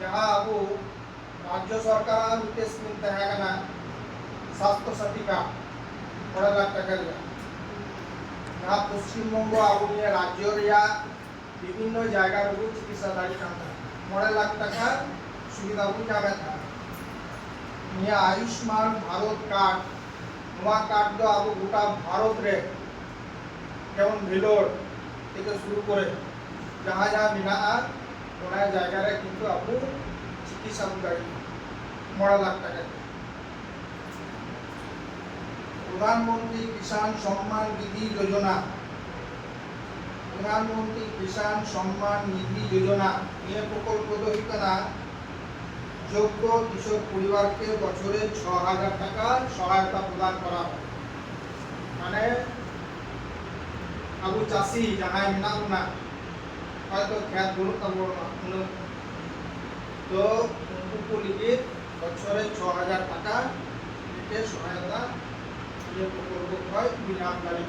जहाँ अब राज्य सरकार स्कीम तहना स्वास्थ्य साथी कार्ड 6 लाख टाका जहाँ पश्चिम बंग अब राज्य विभिन्न जगह चिकित्सा दाड़ी 6 लाख टाका सुविधा को जामे था आयुष्मान भारत कार्ड कार्ड दो अब गोटा भारत रे जेमन भेलोर থেকে শুরু করে जहाँ जहाँ মেনাগা ওনা জায়গায় কিন্তু আপু চিকিৎসা দাঁড়ি 6 লাখ টাকা প্রধানমন্ত্রী কিষাণ সম্মান নিধি যোজনা প্রধানমন্ত্রী কিষাণ সম্মান নিধি যোজনা এই প্রকল্প দহিকনা যোগ্য কৃষক পরিবারকে বছরে ৬০০০ টাকা সহায়তা প্রদান করা হয় মানে আবু চাষি যাহাই মেনাগুনা হয়তো খ্যাত গরু তাবো তো উনকু লিগে বছরে ৬০০০ টাকা সহায়তা প্রকল্প হয় বিনামূল্যে